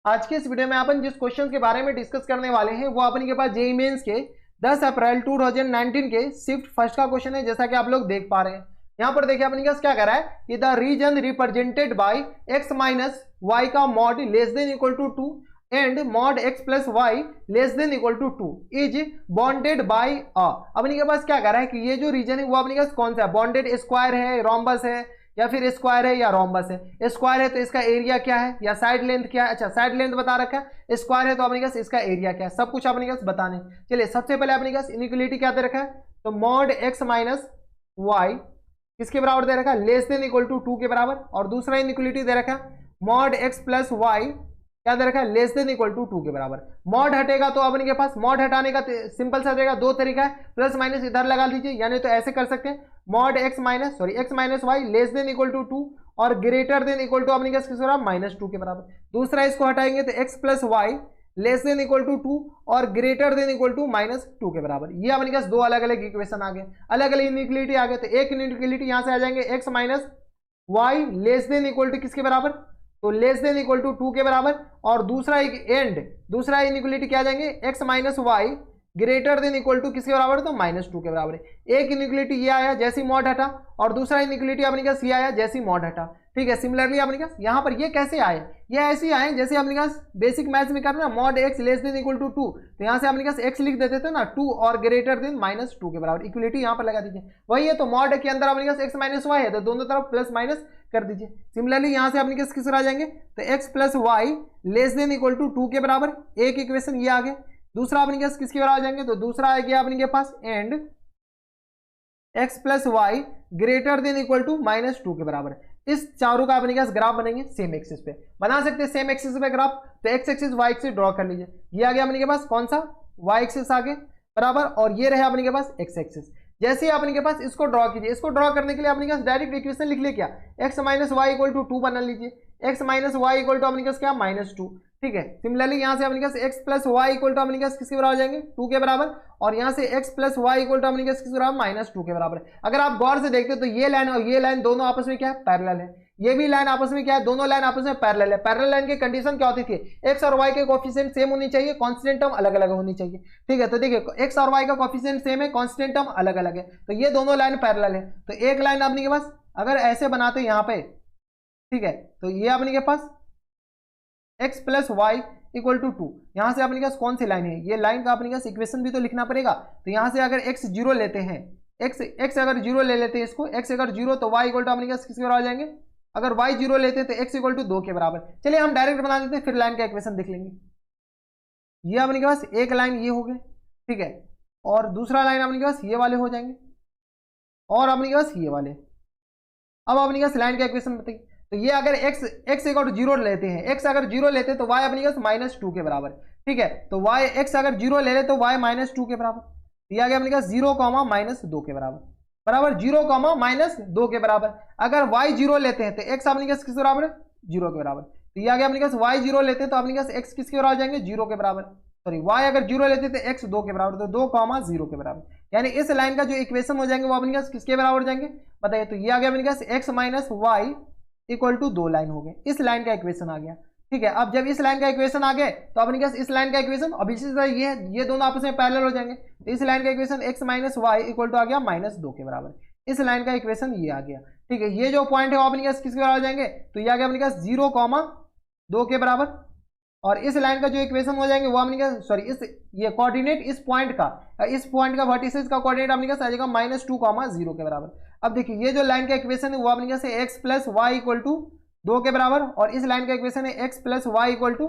आज के इस वीडियो में अपन जिस क्वेश्चन के बारे में डिस्कस करने वाले हैं वो अपन के पास जेईई मेंस के 10 अप्रैल 2019 के शिफ्ट फर्स्ट का क्वेश्चन है, जैसा कि आप लोग देख पा रहे हैं। यहाँ पर देखिए अपन के पास क्या कर रहा है कि the region represented by x minus y का mod less than equal to 2 and mod x plus y less than equal to 2 is bounded by a. अपने के पास क्या कर रहा है कि ये जो रीजन है वो अपने के पास कौन सा है, बॉन्डेड स्क्वायर है, रोम्बस है, या फिर स्क्वायर है या रोम्बस है। स्क्वायर है तो इसका एरिया क्या है या साइड लेंथ क्या है। अच्छा, साइड लेंथ बता रखा है। स्क्वायर है तो अपने पास इसका एरिया क्या है, सब कुछ अपने पास बताने। चलिए सबसे पहले अपने पास इनइक्वालिटी क्या दे रखा है, तो मॉड एक्स माइनस वाई किसके बराबर दे रखा है, लेस देन इक्वल टू 2 के बराबर। और दूसरा इनइक्वालिटी दे रखा है मॉड एक्स प्लस वाई क्या दे रखा है, लेस देन इक्वल टू 2 के बराबर। मॉड हटेगा तो अपने के पास मॉड हटाने का सिंपल सा रहेगा, दो तरीका है, प्लस माइनस इधर लगा दीजिए, यानी तो ऐसे कर सकते हैं mod x minus y less than equal to 2 और ग्रेटर देन इक्वल टू अपने के किस बराबर, माइनस 2 के बराबर। दूसरा इसको हटाएंगे तो x plus y less than equal to 2 और greater than equal to minus 2 के बराबर। ये अपने पास दो अलग अलग इक्वेशन आ गए, अलग अलग इनइक्वालिटी आ गए। तो एक इनइक्वालिटी यहां से आ जाएंगे x minus y less than equal to किसके बराबर, तो लेस देन इक्वल टू 2 के बराबर। और दूसरा इनइक्वालिटी क्या आ जाएंगे x minus y greater than equal to किसके बराबर, तो माइनस 2 के बराबर है। एक इनइक्वालिटी ये आया जैसी मॉड हटा, और दूसरा इनइक्वालिटी अपने पास ये आया जैसी मॉड हटा। ठीक है, सिमिलरली अपने पास यहाँ पर ये कैसे आए, ये ऐसे ही आए जैसे अपने पास बेसिक मैथ्स में करना mod x less than equal to 2, तो यहाँ से अपने पास एक्स लिख देते थे ना 2 और ग्रेटर देन माइनस 2 के बराबर। इक्वलिटी यहाँ पर लगा दीजिए, वही है। तो मॉड के अंदर अपने पास एक्स माइनस वाई है तो दोनों तरफ प्लस माइनस कर दीजिए। सिमिलरली यहाँ से अपने पास किस आ जाएंगे, तो x plus y less than equal to 2 के बराबर। एक इक्वेशन ये आ गया। दूसरा अपने पास किसके बराबर आ जाएंगे, तो दूसरा आ गया अपने के पास and x plus y greater than equal to minus 2 के बराबर। इस चारों का अपने पास ग्राफ बनेंगे सेम एक्सिस पे, बना सकते हैं सेम एक्सिस पे ग्राफ। तो x axis y axis draw कर लीजिए। ये आ गया अपने के पास कौन सा, वाई एक्सिस आगे बराबर, और ये रहे अपने के पास एक्स एक्सिस। जैसे ही अपने के पास इसको ड्रॉ कीजिए, इसको ड्रॉ करने के लिए अपने पास डायरेक्ट इक्वेशन लिख ले क्या, x minus y equal to 2 बना लीजिए। X minus y equal to अपने पास क्या, माइनस 2। ठीक है, सिमिलरली यहाँ से अपने पास x plus y equal to अपने पास किसके बराबर जाएंगे, 2 के बराबर। और यहाँ से x plus y equal to अपने पास किसके बराबर, माइनस 2 के बराबर। अगर आप गौर से देखते हो तो ये लाइन और ये लाइन दोनों आपस में क्या है, पैरेलल है। ये भी लाइन आपस में क्या है, दोनों लाइन आपस में पैरेलल है। पैरेलल लाइन की कंडीशन क्या होती थी, एक्स और वाई के कोएफिशिएंट सेम होनी चाहिए, कांस्टेंट टर्म अलग अलग होनी चाहिए। ठीक है, तो देखिए एक्स और वाई का कोएफिशिएंट सेम है, कांस्टेंट टर्म अलग अलग है, तो ये दोनों लाइन पैरेलल है। तो एक लाइन अपने के पास अगर ऐसे बनाते हैं यहाँ पे, ठीक है, तो ये अपने के पास x plus y equal to 2, यहां से अपने पास कौन सी लाइन है, ये लाइन का अपने पास इक्वेशन भी तो लिखना पड़ेगा। तो यहां से अगर x 0 लेते हैं, x अगर 0 ले लेते हैं इसको, x अगर 0 तो y इक्वल टू अपने पास किसके बराबर आ जाएंगे, अगर y 0 लेते हैं तो x इक्वल टू 2 के बराबर। चलिए हम डायरेक्ट बना देते हैं, फिर लाइन का इक्वेशन देख लेंगे। ये अपने के पास एक लाइन ये हो गए, ठीक है, और दूसरा लाइन अपने के पास ये वाले हो जाएंगे, और अपने के पास ये वाले। अब अपने पास लाइन का इक्वेशन बताइए। तो ये अगर x इक्वल टू 0 लेते हैं, x अगर 0 लेते हैं तो y अपने पास माइनस 2 के बराबर। ठीक है, तो x अगर 0 ले ले तो y माइनस 2 के बराबर। ये आ गया अपने पास 0 कॉमा माइनस 2 के बराबर, बराबर 0 कॉमा माइनस 2 के बराबर। अगर y 0 लेते हैं तो x अपने पास किस बराबर है, 0 के बराबर। तो ये आ गया अपने पास y 0 लेते हैं तो अपने पास x किसके बराबर आ जाएंगे, 0 के बराबर। सॉरी, y अगर 0 लेते हैं तो x 2 के बराबर, तो 2 कॉमा 0 के बराबर। यानी इस लाइन का जो इक्वेशन हो जाएंगे वो अपने पास किसके बराबर जाएंगे, बताइए। तो ये आ गया अपने पास x minus y equal to 2 line हो गए, इस लाइन का इक्वेशन आ गया। ठीक है, अब जब इस लाइन का इक्वेशन आ गए तो अपने पास इस लाइन का इक्वेशन, अब इसी तरह ये दोनों आपस में पैरेलल हो जाएंगे। तो इस लाइन का equation x minus y equal to आ गया माइनस 2 के बराबर। इस लाइन का इक्वेशन ये आ गया। ठीक है, ये जो पॉइंट है वो अपने पास किसके बराबर आ जाएंगे, तो ये आ गया अपने पास 0 कॉमा 2 के बराबर। और इस लाइन का जो इक्वेशन हो जाएंगे वो अपने पास, सॉरी, ये कोऑर्डिनेट इस पॉइंट का वर्टिसेस का कोऑर्डिनेट अपने पास आ जाएगा माइनस 2 कॉमा 0 के बराबर। अब देखिए ये जो लाइन का इक्वेशन है वो अपने पास है x plus y equal to 2 के बराबर, और इस लाइन का इक्वेशन है x plus y equal to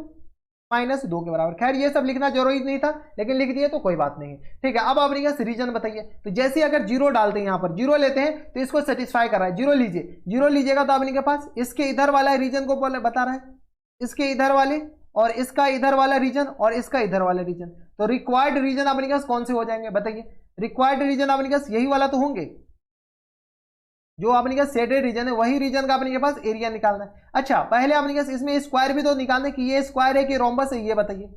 minus 2 के बराबर। खैर ये सब लिखना जरूरी नहीं था, लेकिन लिख दिए तो कोई बात नहीं। ठीक है, अब अपने पास रीजन बताइए। तो जैसे अगर 0 डालते हैं, यहाँ पर 0 लेते हैं तो इसको सेटिस्फाई कर रहा है, 0 लीजिए। 0 लीजिएगा तो अपने के पास इसके इधर वाला रीजन को बता रहा है, इसके इधर वाले, और इसका इधर वाला रीजन, और इसका इधर वाला रीजन। तो रिक्वायर्ड रीजन अपने पास कौन से हो जाएंगे, बताइए। रिक्वायर्ड रीजन अपने पास यही वाला तो होंगे, जो अपने पास शेडेड रीजन है वही रीजन का अपने के पास एरिया निकालना है। अच्छा, पहले अपने पास इसमें स्क्वायर भी तो निकालना है कि ये स्क्वायर है कि रोम्बस है, ये बताइए।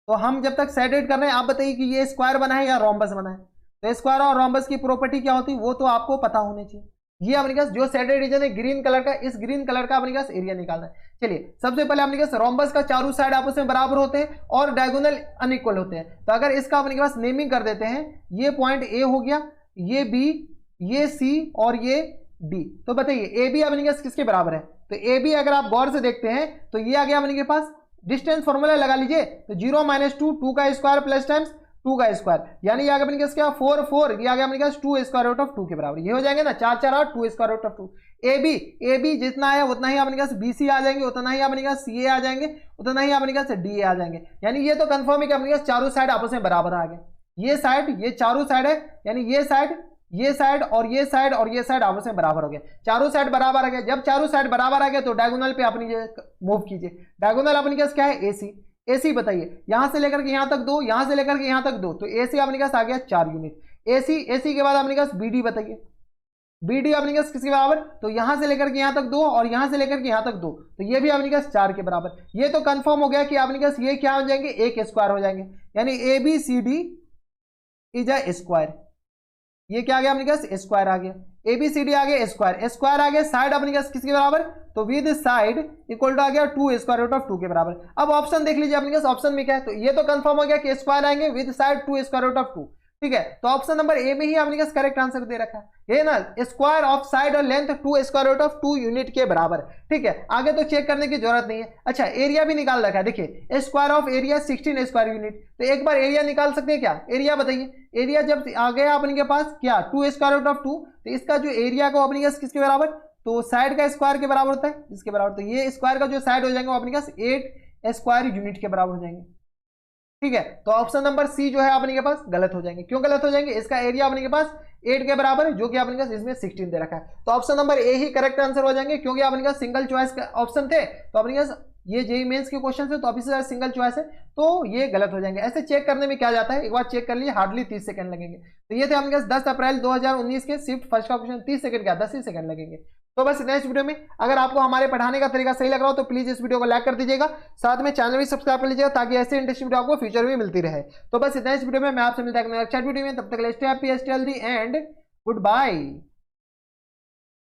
तो हम जब तक शेडेड कर रहे हैं, आप बताइए कि ये स्क्वायर बना है या रोम्बस बना है। तो स्क्वायर और रोम्बस की प्रॉपर्टी क्या होती है वो तो आपको पता होनी चाहिए। ये अपने पास जो शेडेड रीजन है ग्रीन कलर का, इस ग्रीन कलर का अपने पास एरिया निकालना है। चलिए सबसे पहले अपने पास रोम्बस का चारों साइड आपस में बराबर होते हैं और डायगोनल अनइक्वल होते हैं। तो अगर इसका अपने पास नेमिंग कर देते हैं, ये पॉइंट ए हो गया, ये बी, ये सी और ये डी। तो बताइए ए बी अपने पास किसके बराबर है? तो ए बी अगर आप गौर से देखते हैं तो ये आ गया अपने पास, डिस्टेंस फॉर्मूला लगा लीजिए, तो 0 - 2, 2 का स्क्वायर प्लस टाइम्स 2 का स्क्वायर, यानी ये आ गया अपने पास क्या 4 4, ये आ गया अपने पास 2 स्क्वायर रूट ऑफ 2 के बराबर। ये हो जाएंगे ना 4 4 8, 2 square root of 2। A b जितना है उतना ही अपने पास बी सी आ जाएंगे, उतना ही अपने पास सी ए आ जाएंगे, उतना ही अपने पास डी ए आ जाएंगे। यानी ये तो कंफर्म है कि अपने पास चारों साइड आपस में बराबर आ गए। ये साइड, ये चारों साइड है, यानी ये साइड, ये साइड और ये साइड और ये साइड आपस में बराबर हो गए, चारों साइड बराबर आ गए। जब चारों साइड बराबर आ गए तो डायगोनल पे अपनी मूव कीजिए। डायगोनल अपने पास क्या है? एसी। एसी बताइए, यहां से लेकर के यहां तक 2, यहां से लेकर के यहां तक 2, तो एसी अपने पास आ गया 4 यूनिट। एसी, एसी के बाद अपने पास बीडी बताइए, बीडी अपने पास किसके बराबर? तो यहां से लेकर के यहां तक 2 और यहां से लेकर के यहां तक 2, तो ये भी अपने पास 4 के बराबर। ये तो कंफर्म हो गया कि अपने पास ये क्या हो जाएंगे? एक स्क्वायर हो जाएंगे, यानी A B C D is a square. ये क्या आ गया अपने पास? स्क्वायर आ गया। ए बी सी डी आ गया स्क्वायर, स्क्वायर आ गया। साइड अपने पास किसके बराबर? तो विद साइड इक्वल टू आ गया 2 स्क्वायर रूट ऑफ 2 के बराबर। अब ऑप्शन देख लीजिए अपने पास, ऑप्शन में क्या है? तो ये तो कंफर्म हो गया कि स्क्वायर आएंगे with side 2 square root of 2, ठीक है। तो ऑप्शन नंबर ए में ही अपने पास करेक्ट आंसर दे रखा है, ये ना स्क्वायर ऑफ साइड और length 2 square root of 2 unit के बराबर, ठीक है। आगे तो चेक करने की जरूरत नहीं है। अच्छा, एरिया भी निकाल रखा है, देखिए square of area 16 square unit, तो एक बार एरिया निकाल सकते हैं क्या? एरिया बताइए, एरिया जब आ गया अपने के पास क्या 2 स्क्वायर रूट ऑफ 2, तो इसका जो एरिया को अपने पास किसके बराबर? तो साइड का स्क्वायर के बराबर होता है, इसके बराबर। तो ये स्क्वायर का जो साइड हो जाएंगे वो अपने पास 8 स्क्वायर यूनिट के बराबर हो जाएंगे, ठीक है। तो ऑप्शन नंबर सी जो है अपने के पास गलत हो जाएंगे। क्यों गलत हो जाएंगे? इसका एरिया अपने के पास 8 के बराबर है, जो कि अपने पास इसमें 16 दे रखा है। तो option number A he correct answer हो जाएंगे, क्योंकि अपने पास सिंगल चॉइस का ऑप्शन थे, तो अपने पास ये जेईई मेंस के क्वेश्चन है, तो अभी से सिंगल चॉइस है, तो ये गलत हो जाएंगे। ऐसे चेक करने में क्या जाता है, एक बार चेक कर लीजिए, हार्डली 30 सेकंड लगेंगे। तो ये थे अपने पास 10 अप्रैल 2019 के शिफ्ट फर्स्ट का क्वेश्चन, 30 सेकंड क्या 10 ही सेकंड लगेंगे। तो बस नेक्स्ट वीडियो में अगर आपको हमारे पढ़ाने का तरीका सही लग रहा हो तो प्लीज इस वीडियो को लाइक कर दीजिएगा, साथ में चैनल भी सब्सक्राइब कर लीजिएगा, ताकि ऐसे इंटरेस्टिंग वीडियो आपको फ्यूचर में मिलती रहे। तो बस नेक्स्ट वीडियो में मैं आपसे मिलता हूं नेक्स्ट वीडियो में, तब तक के लिए stay happy, stay healthy and good bye.